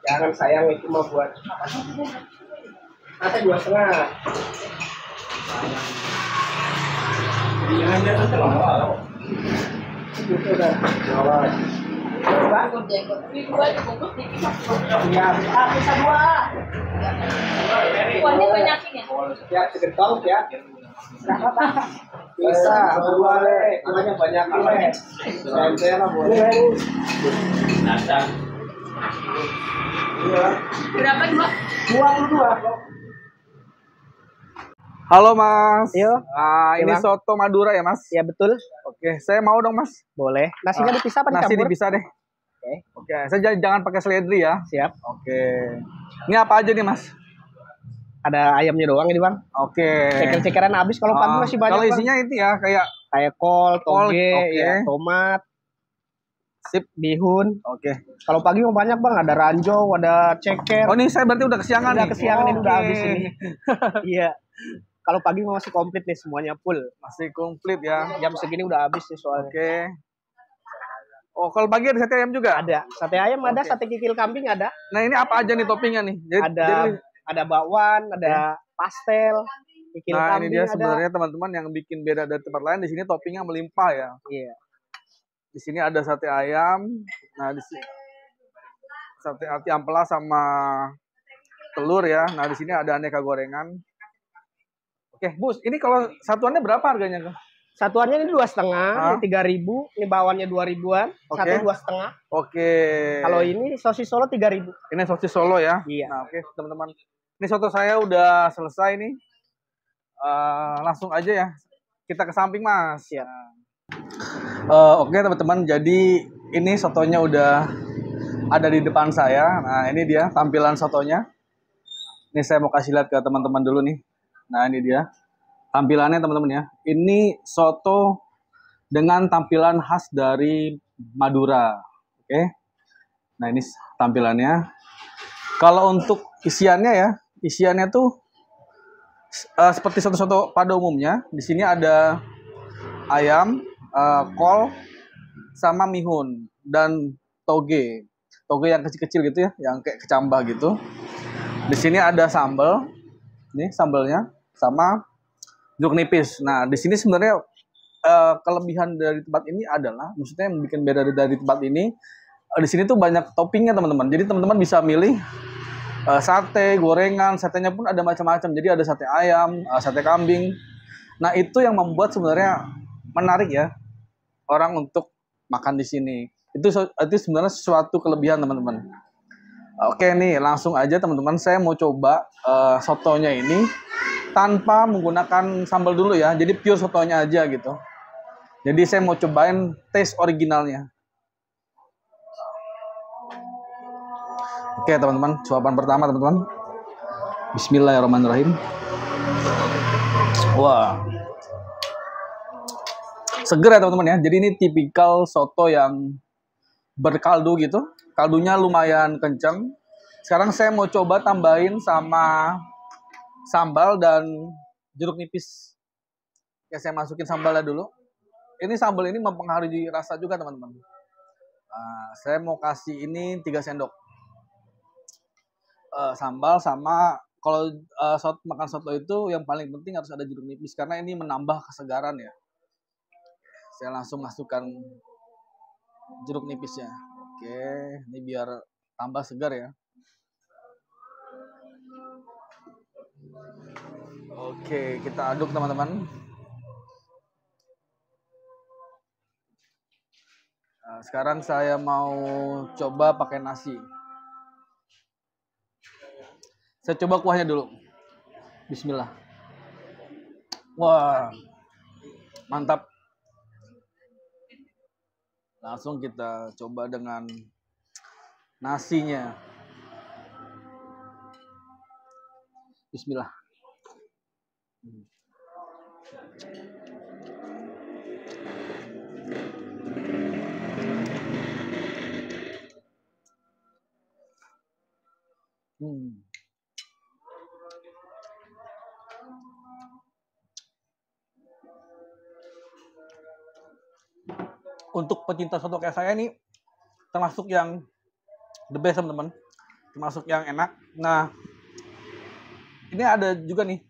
Jangan sayang, itu mah buat ada 2,5. Jangan dia nanti lama. Itu udah awal. Bangun jenggot. Ini dua dibungkus dikit. Iya, bisa dua. Kuahnya banyakin ya? Ya, segentong ya. Bisa, dua le. Kuahnya banyakin le. Saya lah boleh. Datang. Berapa dua? 22. Halo Mas. Yo. Ini soto Madura ya Mas? Ya betul. Oke, saya mau dong Mas. Boleh. Nasinya dipisah apa nasi dicampur? Dipisah deh. Oke, saya jangan pakai seledri ya. Siap. Oke. Ini apa aja nih Mas? Ada ayamnya doang ini Bang. Oke. Ceker-cekeran habis, kalau pagi masih banyak. Kalau isinya itu ya kayak kol, toge, ya, tomat, sip, bihun. Oke. Kalau pagi mau banyak Bang, ada ranjau, ada ceker. Oh, ini saya berarti udah kesiangan nih. Udah kesiangan ini, udah habis ini. Iya. Kalau pagi masih komplit nih, semuanya full. Masih komplit ya. Jam segini udah habis nih soalnya. Oke. Oh, kalau pagi ada sate ayam juga? Ada. Sate ayam ada, sate kikil kambing ada. Nah, ini apa aja nih toppingnya nih? Ada bakwan, ada pastel, kikil kambing. Ini dia sebenarnya teman-teman yang bikin beda dari tempat lain. Di sini toppingnya melimpah ya. Iya. Di sini ada sate ayam. Nah, di sini sate ati ampela sama telur ya. Nah, di sini ada aneka gorengan. Oke, Bus, ini kalau satuannya berapa harganya? Satuannya ini 2,5, ini 3.000, ini bawahnya 2.000-an, satu 2,5. Oke. Kalau ini sosis Solo 3.000. Ini sosis Solo ya? Iya. Nah, oke teman-teman. Ini soto saya udah selesai nih. Langsung aja ya. Kita ke samping Mas. Siap. Oke teman-teman, jadi ini sotonya udah ada di depan saya. Nah, ini dia tampilan sotonya. Ini saya mau kasih lihat ke teman-teman dulu nih. Nah, ini dia tampilannya teman-teman ya. Ini soto dengan tampilan khas dari Madura. Oke. Nah, ini tampilannya. Kalau untuk isiannya tuh seperti soto-soto pada umumnya. Di sini ada ayam, kol, sama mihun dan toge. Toge yang kecil-kecil gitu ya, yang kayak kecambah gitu. Di sini ada sambal. Ini sambalnya sama jeruk nipis. Nah, di sini sebenarnya kelebihan dari tempat ini adalah, maksudnya yang bikin beda dari tempat ini, di sini tuh banyak toppingnya teman-teman. Jadi teman-teman bisa milih sate, gorengan, satenya pun ada macam-macam. Jadi ada sate ayam, sate kambing. Nah, itu yang membuat sebenarnya menarik ya orang untuk makan di sini. Itu sebenarnya sesuatu kelebihan teman-teman. Oke nih, langsung aja teman-teman, saya mau coba sotonya ini tanpa menggunakan sambal dulu ya. Jadi pure sotonya aja gitu. Jadi saya mau cobain taste originalnya. Oke teman-teman, suapan pertama teman-teman. Bismillahirrahmanirrahim. Wah, seger ya teman-teman ya. Jadi ini tipikal soto yang berkaldu gitu. Kaldunya lumayan kenceng. Sekarang saya mau coba tambahin sama sambal dan jeruk nipis. Ya, saya masukin sambalnya dulu. Ini sambal ini mempengaruhi rasa juga teman-teman. Nah, saya mau kasih ini 3 sendok. Sambal sama kalau makan soto itu yang paling penting harus ada jeruk nipis karena ini menambah kesegaran ya. Saya langsung masukkan jeruk nipisnya. Oke, ini biar tambah segar ya. Oke, kita aduk teman-teman. Nah, sekarang saya mau coba pakai nasi. Saya coba kuahnya dulu. Bismillah. Wah, mantap. Langsung kita coba dengan nasinya. Bismillah. Untuk pecinta soto kayak saya nih, termasuk yang the best teman-teman, termasuk yang enak. Nah, ini ada juga nih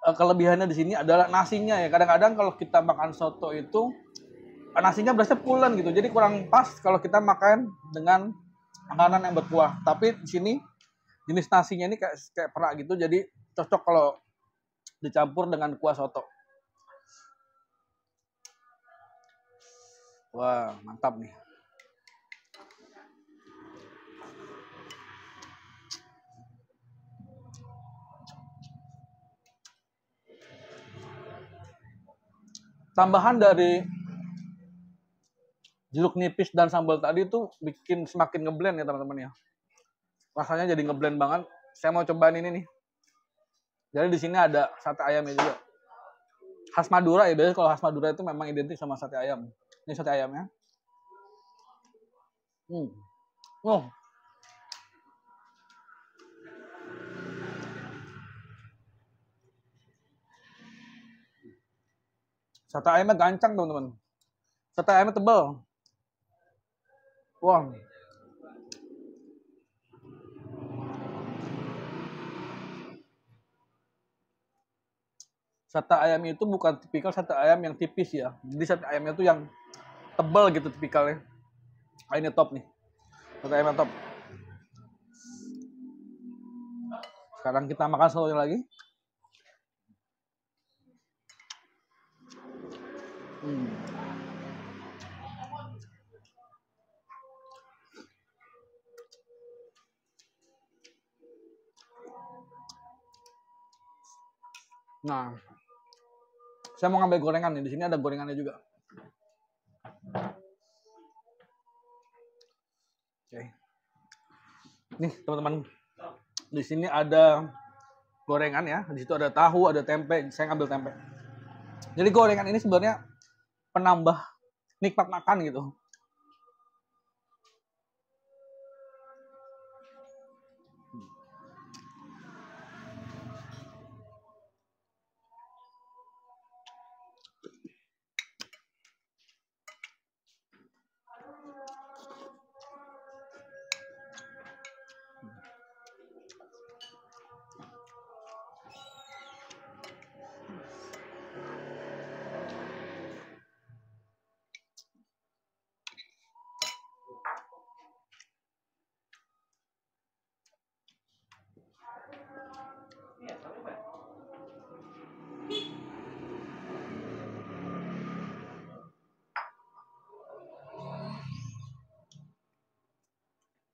kelebihannya di sini adalah nasinya ya. Kadang-kadang kalau kita makan soto itu nasinya berasa pulen gitu, jadi kurang pas kalau kita makan dengan makanan yang berkuah. Tapi di sini jenis nasinya ini kayak perak gitu, jadi cocok kalau dicampur dengan kuah soto. Wah, mantap nih. Tambahan dari jeruk nipis dan sambal tadi tuh bikin semakin ngeblend ya teman-teman ya. Rasanya jadi ngeblend banget. Saya mau cobain ini nih. Jadi di sini ada sate ayamnya juga. Khas Madura ya, biasanya kalau khas Madura itu memang identik sama sate ayam. Ini sate ayamnya. Oh, sate ayamnya gancang teman-teman. Sate ayamnya tebal. Wah. Sate ayam itu bukan tipikal sate ayam yang tipis ya. Jadi sate ayamnya itu yang tebal gitu tipikalnya. Ini top nih. Sate ayamnya top. Sekarang kita makan sotonya lagi. Nah, saya mau ngambil gorengan nih. Di sini ada gorengannya juga. Oke. Nih teman-teman, di sini ada gorengan ya. Di situ ada tahu, ada tempe. Saya ngambil tempe. Jadi gorengan ini sebenarnya penambah nikmat makan gitu.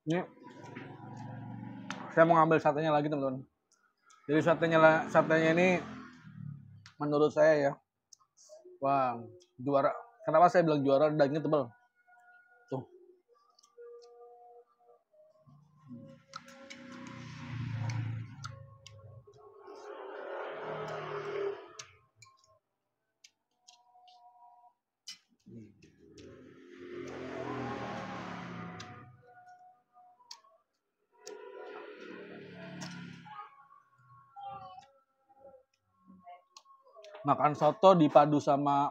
Ini saya mau ngambil satenya lagi teman-teman. Jadi satenya ini menurut saya ya, wah juara. Kenapa saya bilang juara? Dagingnya tebal. Tuh. Makan soto dipadu sama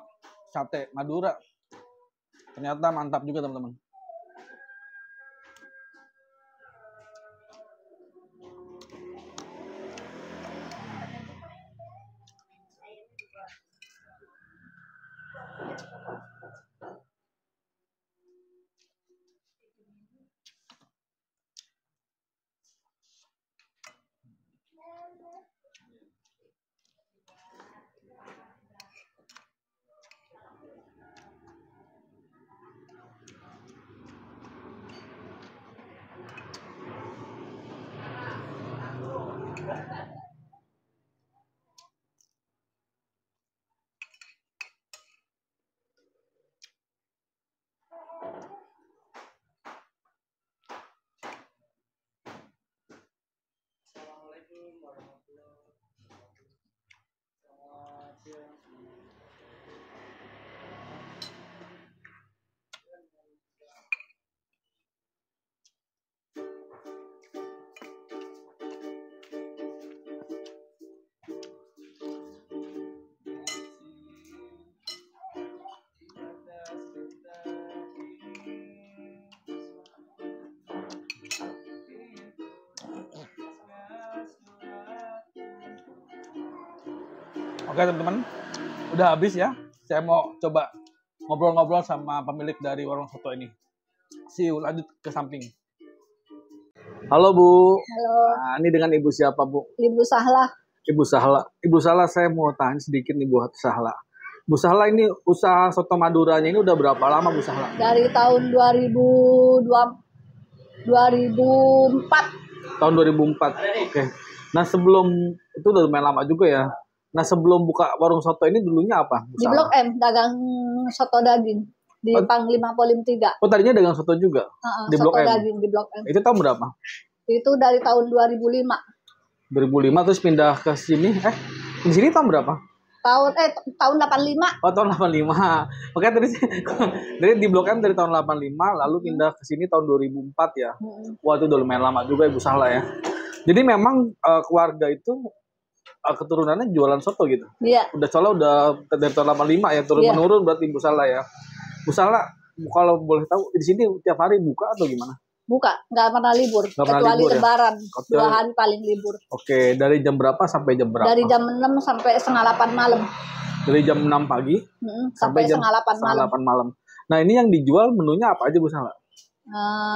sate Madura, ternyata mantap juga teman-teman. Oke teman-teman, udah habis ya. Saya mau coba ngobrol-ngobrol sama pemilik dari warung soto ini. Lanjut ke samping. Halo Bu. Halo, Nah, ini dengan Ibu siapa Bu? Ibu Sahla. Ibu Sahla. Ibu Sahla, saya mau tanya sedikit nih Bu Sahla. Bu Sahla, ini usaha soto Maduranya ini udah berapa lama Bu Sahla? Dari tahun 2004. Tahun 2004. Oke. Nah sebelum itu udah lumayan lama juga ya. Nah sebelum buka warung soto ini dulunya apa? Bu Di Sahla? Blok M, dagang soto daging. Di Panglima Polim 3. Oh tadinya dagang soto juga? Di Soto Blok M? daging di Blok M. Itu tahun berapa? Itu dari tahun 2005. 2005 terus pindah ke sini. Di sini tahun berapa? Tahun 85. Oh tahun 85. Oke tadi dari di Blok M dari tahun 85 lalu pindah ke sini tahun 2004 ya. Wah itu udah lumayan lama juga Ibu Sahla ya. Jadi memang keluarga itu keturunannya jualan soto gitu. Iya. Udah soalnya udah dari tahun 85 ya turun menurun berarti Ibu Sahla ya. Bu Sahla kalau boleh tahu di sini tiap hari buka atau gimana? Buka, nggak pernah libur. Nggak pernah Kecuali libur ya? Lebaran. Kecuali- 2 hari paling libur. Oke, dari jam berapa sampai jam berapa? Dari jam 6 sampai setengah 8 malam. Dari jam 6 pagi Sampai setengah 8 malam. 8 malam. Nah ini yang dijual menunya apa aja Bu Sahla?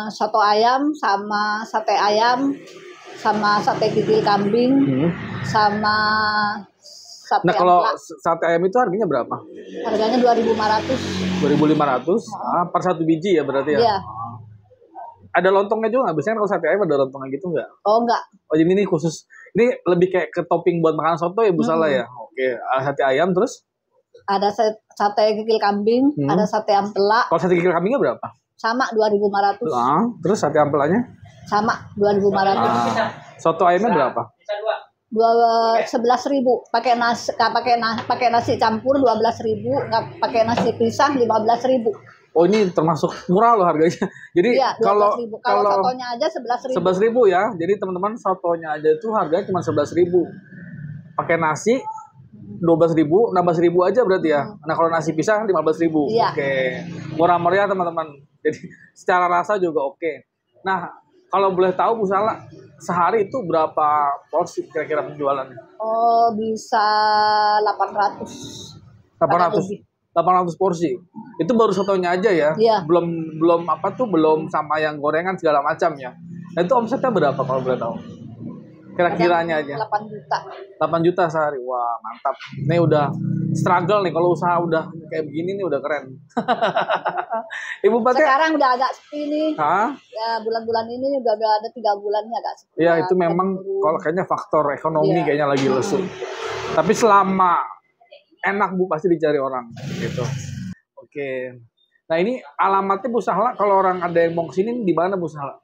Soto ayam sama sate ayam sama sate gigil kambing sama sate Nah kalau ampla. sate ayam itu harganya berapa? Harganya 2.500. 2.500 per satu biji ya berarti ya? Iya. Ada lontongnya juga nggak? Biasanya kalau sate ayam ada lontongnya gitu nggak? Oh enggak. Oh jadi ini khusus, ini lebih kayak ke topping buat makan soto ya Bu Sahla ya? Oke, sate ayam terus? Ada sate gigil kambing, ada sate ampela, Kalau sate gigil kambingnya berapa? sama 2.500. Terus sate ampelanya? Sama 2.500. Soto ayamnya berapa? 11.000. Pakai nasi campur 12.000, nggak pakai nasi pisah 15.000. Oh ini termasuk murah loh harganya. Jadi Iya, kalau 12.000. Kalau sotonya aja 11.000. 11.000 ya. Jadi teman-teman sotonya aja itu harganya cuma 11.000. Pakai nasi 12.000, 16.000 aja berarti ya. Nah kalau nasi pisang 15.000. Iya. Oke, murah meriah teman-teman. Jadi secara rasa juga oke. Nah kalau boleh tahu Bu Sahla, sehari itu berapa porsi kira-kira penjualannya? Oh, bisa 800. 800 porsi. Itu baru sotonya aja ya. Iya. Belum belum sama yang gorengan segala macam ya. Nah itu omsetnya berapa kalau boleh tahu? Kira-kiranya aja. 8 juta. 8 juta sehari. Wah, mantap. Ini udah struggle nih kalau usaha udah kayak begini nih udah keren. Ibu Pate. Sekarang udah agak sepi nih. Hah? Ya bulan-bulan ini udah ada 3 bulannya agak sepi. Ya itu memang kalau kayaknya faktor ekonomi Iya. kayaknya lagi lesu. Tapi selama enak Bu pasti dicari orang gitu. Oke. Nah ini alamatnya Bu Sahla kalau orang ada yang mau kesini di mana Bu Sahla?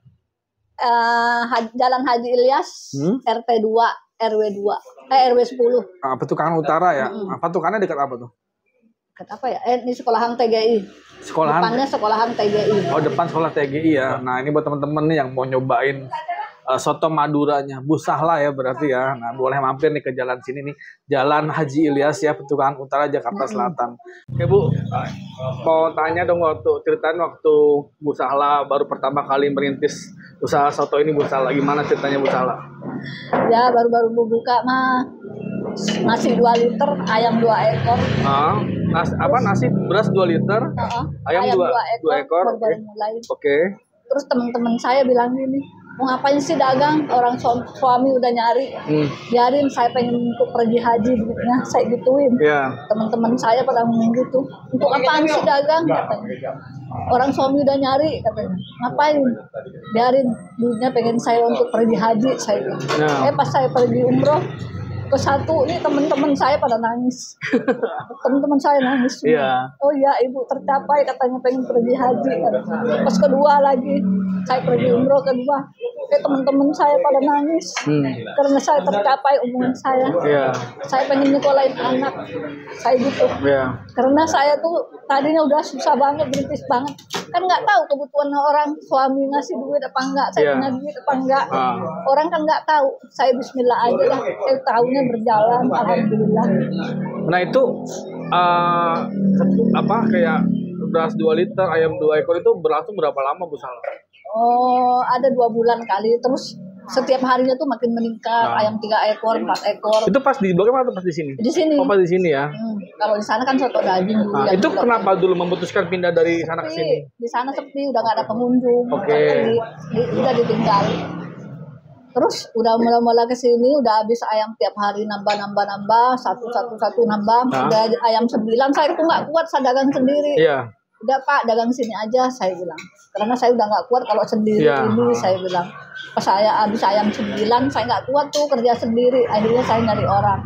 Jalan Haji Ilyas, RT 2, RW 2, RW 10. Petukangan Utara ya. Petukangannya dekat apa tuh? Dekat apa ya? Ini sekolahan TGI. Sekolahan. Depannya sekolahan TGI. Oh depan sekolah TGI ya. Nah ini buat teman-teman nih yang mau nyobain soto Maduranya Bu Sahla ya berarti ya. Nah boleh mampir nih ke jalan sini nih, Jalan Haji Ilyas ya, Petukangan Utara Jakarta Selatan. Oke Bu, mau tanya dong ceritain waktu Bu Sahla baru pertama kali merintis usaha soto ini Bu Sahla, gimana ceritanya Bu Sahla? Ya baru-baru buka mah nasi 2 liter, ayam 2 ekor. Nasi beras 2 liter, ayam 2 ekor. Baru mulai. Oke. Terus teman-teman saya bilang gini, mau ngapain sih dagang? Orang suami udah nyari. Biarin, saya pengen untuk pergi haji duitnya, saya gituin. Iya. Teman-teman saya pada ngomong gitu. Untuk apaan sih dagang? Katanya. Orang suami udah nyari, katanya. Ngapain? Biarin, duitnya pengen saya untuk pergi haji, saya bilang. Pas saya pergi umroh ke satu, ini teman-teman saya pada nangis. Teman-teman saya nangis. Iya. Oh iya, ibu tercapai, katanya pengen pergi haji. Pas kedua lagi, saya pergi umroh kedua, teman-teman saya pada nangis karena saya tercapai omongan saya. Saya pengen nyekolahin anak saya gitu. Karena saya tuh tadinya udah susah banget, berintis banget, kan nggak tahu kebutuhan orang, suami ngasih duit apa enggak, saya punya duit apa enggak. Orang kan nggak tahu. Saya bismillah aja lah, tahunnya berjalan, alhamdulillah. Nah itu kayak beras 2 liter, ayam 2 ekor itu berlangsung berapa lama Bu Sahla? Oh, ada 2 bulan kali. Terus setiap harinya tuh makin meningkat. Ayam 3 ekor, 4 ekor. Itu pas di Blok M atau pas di sini? Di sini. Oh, pas di sini ya. Kalau di sana kan soto daging dulu. Nah, itu kenapa dulu memutuskan pindah dari sana ke sini? Di sana sepi, udah nggak ada pengunjung. Oke. Udah ditinggal. Terus udah mulai ke sini, udah habis ayam tiap hari nambah, satu nambah. Udah ayam 9, saya tuh nggak kuat, saya dagang sendiri. Iya. Udah Pak, dagang sini aja, saya bilang. Karena saya udah nggak kuat kalau sendiri ini, saya bilang. Pas saya habis ayam 9, saya nggak kuat tuh kerja sendiri. Akhirnya saya nyari orang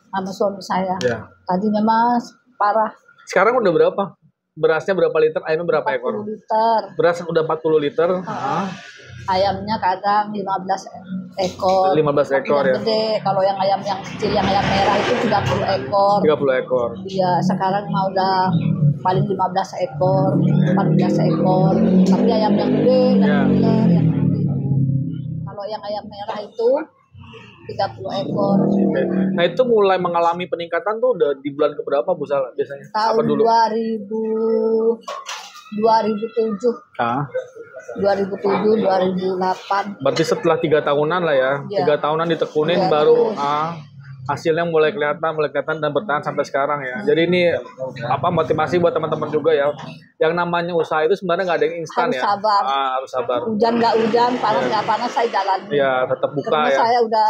sama suami saya. Tadinya Mas, parah. Sekarang udah berapa? Berasnya berapa liter? Ayamnya berapa 40 ekor? liter. Beras udah 40 liter. Ayamnya kadang 15 ekor. 15 ekor ya. Gede. Kalau yang ayam yang kecil, yang ayam merah itu 30 ekor. 30 ekor. Iya, sekarang mau udah paling 15 ekor, 14 ekor. Tapi ayam yang gede, yang ular, yang gede. Kalau yang ayam merah itu 30 ekor. Nah, itu mulai mengalami peningkatan tuh udah di bulan keberapa Bu Sala biasanya? Tahun 2007. 2007, 2008. Berarti setelah 3 tahunan lah ya. 3 tahunan ditekunin baru hasilnya mulai kelihatan dan bertahan sampai sekarang ya. Jadi ini motivasi buat teman-teman juga ya. Yang namanya usaha itu sebenarnya nggak ada yang instan ya. Sabar. Harus sabar. Hujan nggak hujan, panas nggak panas, saya jalan. Iya, tetap buka. Karena ya. saya udah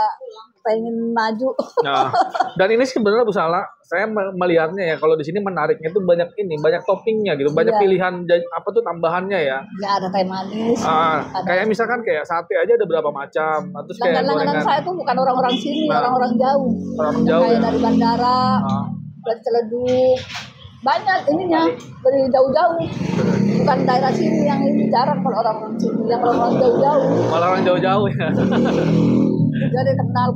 pengen maju. Nah, dan ini sebenarnya Bu Sala, saya melihatnya ya kalau di sini menariknya itu banyak toppingnya gitu, banyak pilihan tambahannya ya. Ya ada teh manis. Kayak misalkan kayak sate aja ada berapa macam, terus kayak langganan saya tuh bukan orang-orang sini, orang-orang jauh. Orang jauh kayak ya. dari bandara, dari Ciledug. Banyak ininya dari jauh-jauh. Bukan daerah sini yang ini jarang kalau orang-orang sini, yang orang-orang jauh-jauh. Malah orang jauh-jauh ya. Jadi terkenal.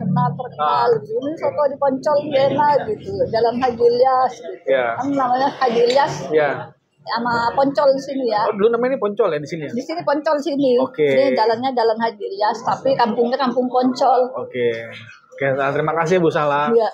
Ini soto di Poncol enak gitu. Jalan Haji Ilyas gitu. Kan namanya Haji Ilyas. Sama Poncol di sini ya. Oh, dulu namanya ini Poncol ya di sini ya? Di sini Poncol sini. Oke. Ini jalannya Jalan Haji Ilyas, tapi kampungnya Kampung Poncol. Oke. Oke, terima kasih Bu Sala. Iya.